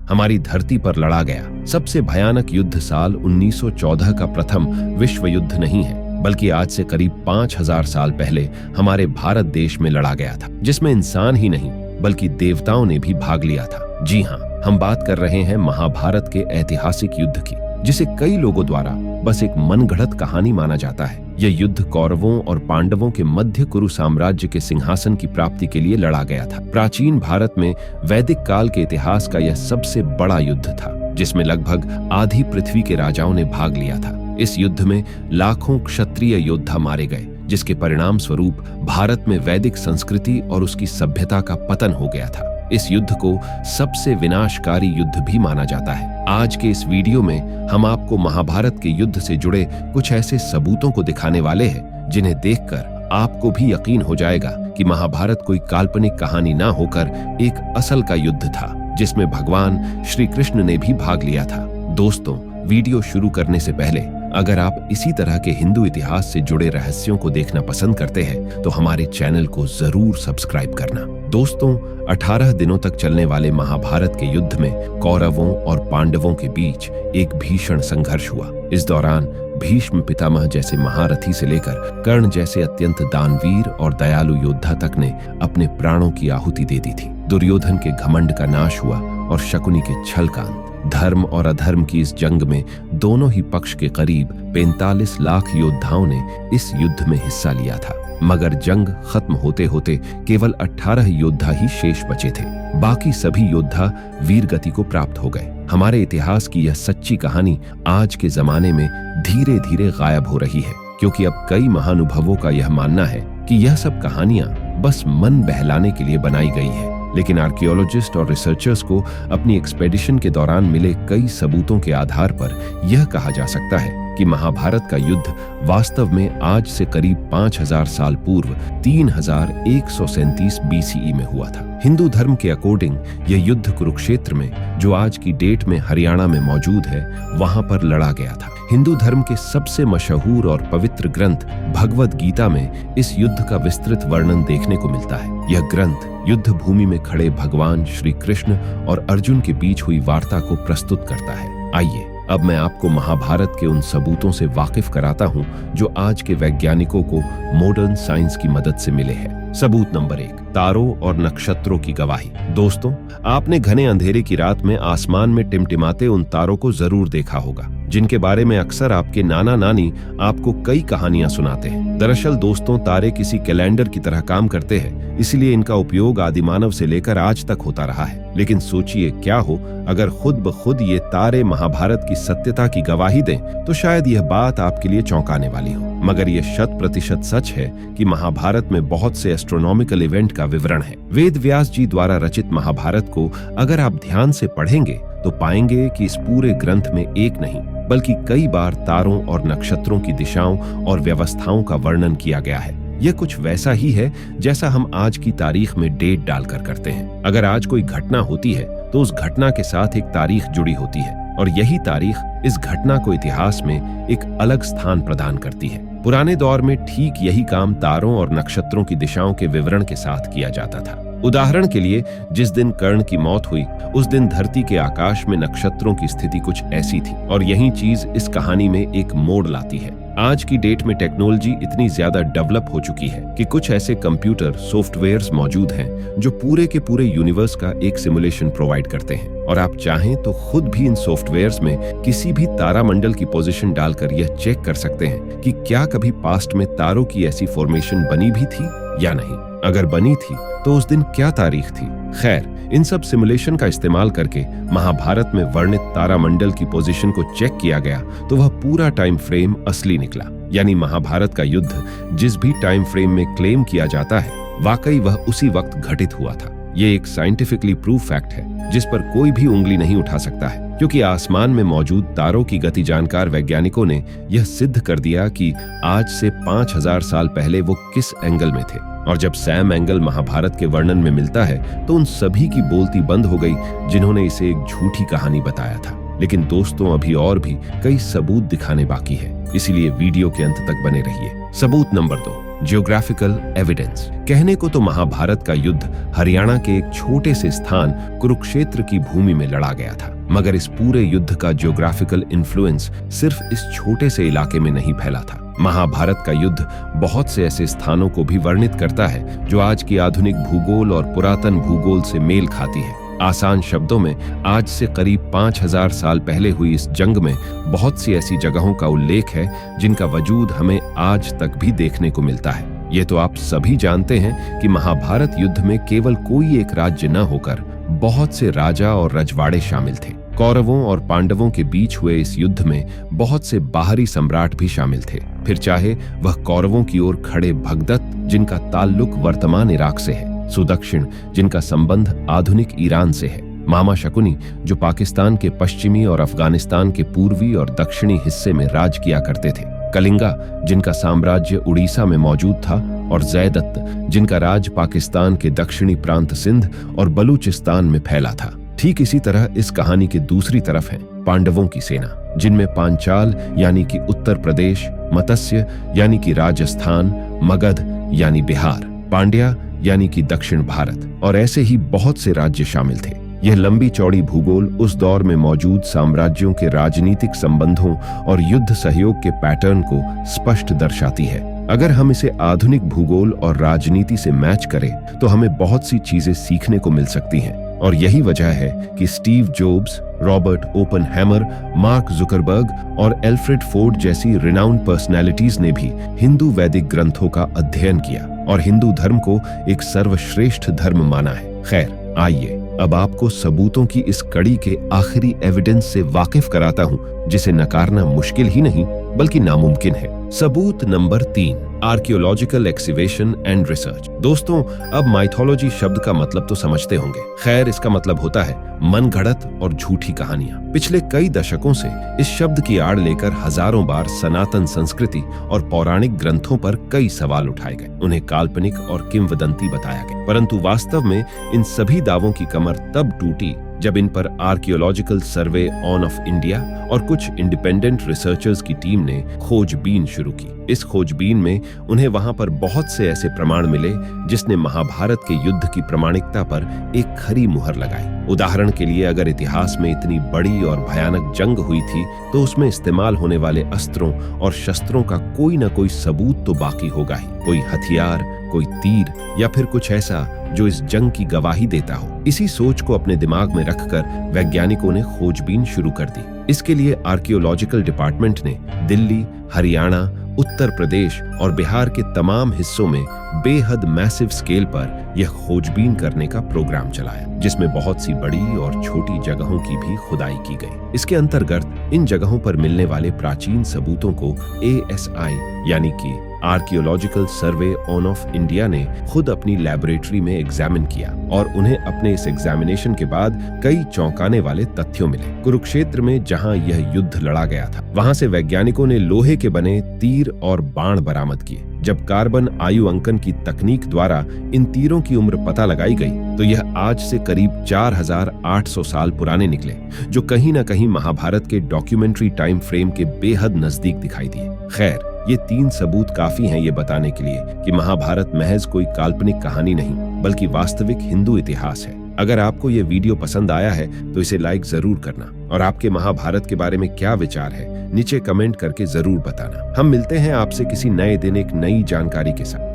हमारी धरती पर लड़ा गया सबसे भयानक युद्ध साल 1914 का प्रथम विश्व युद्ध नहीं है, बल्कि आज से करीब 5000 साल पहले हमारे भारत देश में लड़ा गया था, जिसमें इंसान ही नहीं बल्कि देवताओं ने भी भाग लिया था। जी हाँ, हम बात कर रहे हैं महाभारत के ऐतिहासिक युद्ध की, जिसे कई लोगों द्वारा बस एक मनगढ़ंत कहानी माना जाता है। यह युद्ध कौरवों और पांडवों के मध्य कुरु साम्राज्य के सिंहासन की प्राप्ति के लिए लड़ा गया था। प्राचीन भारत में वैदिक काल के इतिहास का यह सबसे बड़ा युद्ध था, जिसमें लगभग आधी पृथ्वी के राजाओं ने भाग लिया था। इस युद्ध में लाखों क्षत्रिय योद्धा मारे गए, जिसके परिणाम स्वरूप भारत में वैदिक संस्कृति और उसकी सभ्यता का पतन हो गया था। इस युद्ध को सबसे विनाशकारी युद्ध भी माना जाता है। आज के इस वीडियो में हम आपको महाभारत के युद्ध से जुड़े कुछ ऐसे सबूतों को दिखाने वाले हैं, जिन्हें देखकर आपको भी यकीन हो जाएगा कि महाभारत कोई काल्पनिक कहानी ना होकर एक असल का युद्ध था, जिसमें भगवान श्री कृष्ण ने भी भाग लिया था। दोस्तों, वीडियो शुरू करने से पहले अगर आप इसी तरह के हिंदू इतिहास से जुड़े रहस्यों को देखना पसंद करते हैं तो हमारे चैनल को जरूर सब्सक्राइब करना। दोस्तों, 18 दिनों तक चलने वाले महाभारत के युद्ध में कौरवों और पांडवों के बीच एक भीषण संघर्ष हुआ। इस दौरान भीष्म पितामह जैसे महारथी से लेकर कर्ण जैसे अत्यंत दानवीर और दयालु योद्धा तक ने अपने प्राणों की आहुति दे दी थी। दुर्योधन के घमंड का नाश हुआ और शकुनी के छल का अंत। धर्म और अधर्म की इस जंग में दोनों ही पक्ष के करीब 45 लाख योद्धाओं ने इस युद्ध में हिस्सा लिया था, मगर जंग खत्म होते होते केवल 18 योद्धा ही शेष बचे थे। बाकी सभी योद्धा वीर गति को प्राप्त हो गए। हमारे इतिहास की यह सच्ची कहानी आज के जमाने में धीरे धीरे गायब हो रही है, क्योंकि अब कई महानुभावों का यह मानना है कि यह सब कहानियां बस मन बहलाने के लिए बनाई गई है। लेकिन आर्कियोलॉजिस्ट और रिसर्चर्स को अपनी एक्सपेडिशन के दौरान मिले कई सबूतों के आधार पर यह कहा जा सकता है कि महाभारत का युद्ध वास्तव में आज से करीब 5000 साल पूर्व 3137 BCE में हुआ था। हिंदू धर्म के अकॉर्डिंग यह युद्ध कुरुक्षेत्र में, जो आज की डेट में हरियाणा में मौजूद है, वहां पर लड़ा गया था। हिंदू धर्म के सबसे मशहूर और पवित्र ग्रंथ भगवद गीता में इस युद्ध का विस्तृत वर्णन देखने को मिलता है। यह ग्रंथ युद्ध भूमि में खड़े भगवान श्री कृष्ण और अर्जुन के बीच हुई वार्ता को प्रस्तुत करता है। आइए अब मैं आपको महाभारत के उन सबूतों से वाकिफ कराता हूं जो आज के वैज्ञानिकों को मॉडर्न साइंस की मदद से मिले हैं। सबूत नंबर 1, तारों और नक्षत्रों की गवाही। दोस्तों, आपने घने अंधेरे की रात में आसमान में टिमटिमाते उन तारों को जरूर देखा होगा, जिनके बारे में अक्सर आपके नाना नानी आपको कई कहानियां सुनाते हैं। दरअसल दोस्तों, तारे किसी कैलेंडर की तरह काम करते हैं, इसलिए इनका उपयोग आदिमानव से लेकर आज तक होता रहा है। लेकिन सोचिए क्या हो अगर खुद ब खुद ये तारे महाभारत की सत्यता की गवाही दें, तो शायद यह बात आपके लिए चौंकाने वाली हो। मगर यह 100% सच है कि महाभारत में बहुत से एस्ट्रोनॉमिकल इवेंट का विवरण है। वेद व्यास जी द्वारा रचित महाभारत को अगर आप ध्यान से पढ़ेंगे तो पाएंगे कि इस पूरे ग्रंथ में एक नहीं बल्कि कई बार तारों और नक्षत्रों की दिशाओं और व्यवस्थाओं का वर्णन किया गया है। यह कुछ वैसा ही है जैसा हम आज की तारीख में डेट डालकर करते हैं। अगर आज कोई घटना होती है तो उस घटना के साथ एक तारीख जुड़ी होती है, और यही तारीख इस घटना को इतिहास में एक अलग स्थान प्रदान करती है। पुराने दौर में ठीक यही काम तारों और नक्षत्रों की दिशाओं के विवरण के साथ किया जाता था। उदाहरण के लिए, जिस दिन कर्ण की मौत हुई उस दिन धरती के आकाश में नक्षत्रों की स्थिति कुछ ऐसी थी, और यही चीज इस कहानी में एक मोड़ लाती है। आज की डेट में टेक्नोलॉजी इतनी ज्यादा डेवलप हो चुकी है कि कुछ ऐसे कंप्यूटर सॉफ्टवेयर्स मौजूद हैं जो पूरे के पूरे यूनिवर्स का एक सिमुलेशन प्रोवाइड करते हैं, और आप चाहें तो खुद भी इन सॉफ्टवेयर्स में किसी भी तारामंडल की पोजीशन डालकर यह चेक कर सकते हैं कि क्या कभी पास्ट में तारों की ऐसी फॉर्मेशन बनी भी थी या नहीं। अगर बनी थी तो उस दिन क्या तारीख थी। खैर, इन सब सिमुलेशन का इस्तेमाल करके महाभारत में वर्णित तारामंडल की पोजीशन को चेक किया गया तो वह पूरा टाइम फ्रेम असली निकला। यानी महाभारत का युद्ध जिस भी टाइम फ्रेम में क्लेम किया जाता है, वाकई वह उसी वक्त घटित हुआ था। ये एक साइंटिफिकली प्रूव फैक्ट है जिस पर कोई भी उंगली नहीं उठा सकता है, क्योंकि आसमान में मौजूद तारों की गति जानकार वैज्ञानिकों ने यह सिद्ध कर दिया कि आज से 5000 साल पहले वो किस एंगल में थे। और जब सैम एंगल महाभारत के वर्णन में मिलता है तो उन सभी की बोलती बंद हो गई जिन्होंने इसे एक झूठी कहानी बताया था। लेकिन दोस्तों, अभी और भी कई सबूत दिखाने बाकी है, इसीलिए वीडियो के अंत तक बने रहिए। सबूत नंबर 2, ज्योग्राफिकल एविडेंस। कहने को तो महाभारत का युद्ध हरियाणा के एक छोटे से स्थान कुरुक्षेत्र की भूमि में लड़ा गया था, मगर इस पूरे युद्ध का ज्योग्राफिकल इन्फ्लुएंस सिर्फ इस छोटे से इलाके में नहीं फैला था। महाभारत का युद्ध बहुत से ऐसे स्थानों को भी वर्णित करता है जो आज की आधुनिक भूगोल और पुरातन भूगोल से मेल खाती है। आसान शब्दों में, आज से करीब 5000 साल पहले हुई इस जंग में बहुत सी ऐसी जगहों का उल्लेख है जिनका वजूद हमें आज तक भी देखने को मिलता है। ये तो आप सभी जानते हैं कि महाभारत युद्ध में केवल कोई एक राज्य न होकर बहुत से राजा और रजवाड़े शामिल थे। कौरवों और पांडवों के बीच हुए इस युद्ध में बहुत से बाहरी सम्राट भी शामिल थे, फिर चाहे वह कौरवों की ओर खड़े भगदत्त जिनका ताल्लुक वर्तमान इराक से है, सुदक्षिण जिनका संबंध आधुनिक ईरान से है, मामा शकुनी जो पाकिस्तान के पश्चिमी और अफगानिस्तान के पूर्वी और दक्षिणी हिस्से में राज किया करते थे, कलिंगा जिनका साम्राज्य उड़ीसा में मौजूद था, और जयदत्त जिनका राज पाकिस्तान के दक्षिणी प्रांत सिंध और बलूचिस्तान में फैला था। ठीक इसी तरह इस कहानी के दूसरी तरफ है पांडवों की सेना, जिनमें पांचाल यानी कि उत्तर प्रदेश, मत्स्य यानी कि राजस्थान, मगध यानी बिहार, पांड्या यानी कि दक्षिण भारत और ऐसे ही बहुत से राज्य शामिल थे। यह लंबी चौड़ी भूगोल उस दौर में मौजूद साम्राज्यों के राजनीतिक संबंधों और युद्ध सहयोग के पैटर्न को स्पष्ट दर्शाती है। अगर हम इसे आधुनिक भूगोल और राजनीति से मैच करें तो हमें बहुत सी चीजें सीखने को मिल सकती हैं, और यही वजह है कि Steve Jobs, Robert Oppenheimer, Mark Zuckerberg और एल्फ्रेड फोर्ड जैसी रिनाउंड पर्सनैलिटीज ने भी हिंदू वैदिक ग्रंथों का अध्ययन किया और हिंदू धर्म को एक सर्वश्रेष्ठ धर्म माना है। खैर, आइए अब आपको सबूतों की इस कड़ी के आखिरी एविडेंस से वाकिफ कराता हूँ जिसे नकारना मुश्किल ही नहीं बल्कि नामुमकिन है। सबूत number 3, archaeological excavation and research. दोस्तों, अब माइथोलॉजी शब्द का मतलब तो समझते होंगे। खैर, इसका मतलब होता है मनगढ़ंत और झूठी कहानियां। पिछले कई दशकों से इस शब्द की आड़ लेकर हजारों बार सनातन संस्कृति और पौराणिक ग्रंथों पर कई सवाल उठाए गए, उन्हें काल्पनिक और किंवदंती बताया गया, परंतु वास्तव में इन सभी दावों की कमर तब टूटी जब इन पर archaeological survey on off India और कुछ इंडिपेंडेंट रिसर्चर्स की टीम ने खोजबीन शुरू की। इस खोजबीन में उन्हें वहां पर बहुत से ऐसे प्रमाण मिले जिसने महाभारत के युद्ध की प्रामाणिकता पर एक खरी मुहर लगाई। उदाहरण के लिए, अगर इतिहास में इतनी बड़ी और भयानक जंग हुई थी तो उसमें इस्तेमाल होने वाले अस्त्रों और शस्त्रों का कोई न कोई सबूत तो बाकी होगा ही। कोई हथियार, कोई तीर या फिर कुछ ऐसा जो इस जंग की गवाही देता हो। इसी सोच को अपने दिमाग में रखकर वैज्ञानिकों ने खोजबीन शुरू कर दी। इसके लिए आर्कियोलॉजिकल डिपार्टमेंट ने दिल्ली, हरियाणा, उत्तर प्रदेश और बिहार के तमाम हिस्सों में बेहद मैसिव स्केल पर यह खोजबीन करने का प्रोग्राम चलाया, जिसमें बहुत सी बड़ी और छोटी जगहों की भी खुदाई की गई। इसके अंतर्गत इन जगहों पर मिलने वाले प्राचीन सबूतों को ASI यानी कि archaeological survey on off India ने खुद अपनी लैबोरेटरी में एग्जामिन किया और उन्हें अपने इस एग्जामिनेशन के बाद कई चौंकाने वाले तथ्यों मिले। कुरुक्षेत्र में जहां यह युद्ध लड़ा गया था, वहां से वैज्ञानिकों ने लोहे के बने तीर और बाण बरामद किए। जब कार्बन आयु अंकन की तकनीक द्वारा इन तीरों की उम्र पता लगाई गई तो यह आज से करीब 4800 साल पुराने निकले, जो कहीं न कहीं महाभारत के डॉक्यूमेंट्री टाइम फ्रेम के बेहद नजदीक दिखाई दिए। खैर, ये 3 सबूत काफी हैं ये बताने के लिए कि महाभारत महज कोई काल्पनिक कहानी नहीं बल्कि वास्तविक हिंदू इतिहास है। अगर आपको ये वीडियो पसंद आया है तो इसे लाइक जरूर करना और आपके महाभारत के बारे में क्या विचार है नीचे कमेंट करके जरूर बताना। हम मिलते हैं आपसे किसी नए दिन एक नई जानकारी के साथ।